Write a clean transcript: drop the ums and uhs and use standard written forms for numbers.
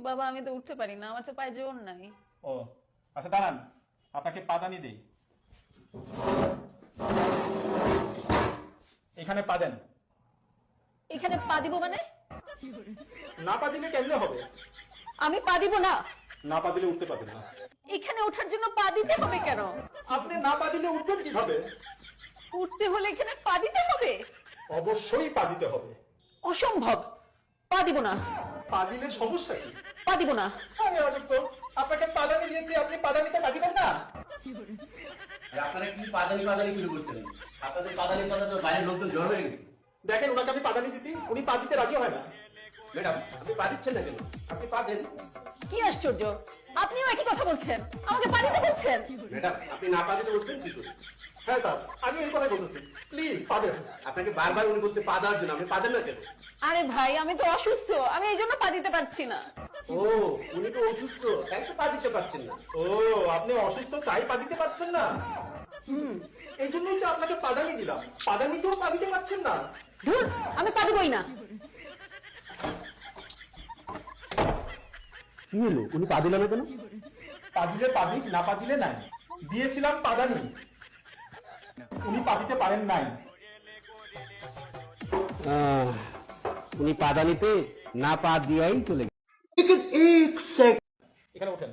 বাবা আমি তো উঠতে পারি না, আমার তো পায়ে জোর নাই। ও আচ্ছা দাঁড়ান, আপনাকে পাদানি দেই, এখানে পা দেন। এখানে পা দিব মানে? না পা দিলে কেমনে হবে? আমি পা দিব না। না পা দিলে উঠতে পারবেন না। এখানে ওঠার জন্য পা দিতে হবে কেন? আপনি না পা দিলে উঠবেন কিভাবে? উঠতে হলে এখানে পা দিতে হবে? অবশ্যই পা দিতে হবে। অসম্ভব, পা দিব না। পা দিলে সমস্যা কি? পা দিব না। আরে অযোগ্য, আপনাকে পাদানি দিয়েছি, আপনি পাদানিতে পা দিবেন না? আপনারা কি পাদানি পাদানি শুরু করছেন? আপনাদের পাদানি পাদানি তো বাইরের লোকজন জড় হয়ে গেছে। দেখেন ওনাকে আমি পাদানি দিছি, উনি পা দিতে রাজি হয় না। ম্যাডাম আপনি পা দিচ্ছেন না কেন? আপনি পা দেন। কি আশ্চর্য, আপনিও একই কথা বলছেন, আমাকে পা দিতে বলছেন। ম্যাডাম আপনি না পা দিলে উঠবেন কি করে? হ্যাঁ স্যার, আমি এই কথাই বলতেছি, প্লিজ পা দেন। আপনাকে বারবার উনি বলছে পা দেওয়ার জন্য, আপনি পা দেন না কেন? আরে ভাই আমি তো অসুস্থ, আমি এই জন্য পা দিতে পারছি না। ও উনি তো অসুস্থ, তাই তো পা দিতে পারছেন না। ও আপনি অসুস্থ তাই পা দিতে পারছেন না? এই জন্যই তো আপনাকে পাদানি দিলাম, পাদানিতেও পা দিতে পারছেন না। ধুর, আমি পা দিবই না। কি হলো, উনি পা দিল না কেন? পা দিলে পা দিক, না পা দিলে নাই। দিয়েছিলাম পাদানি, উনি পা দিতে পারেন নাই। উনি পাদানিতে না পা দিয়েই চলে গেছে। এখানে ওঠেন।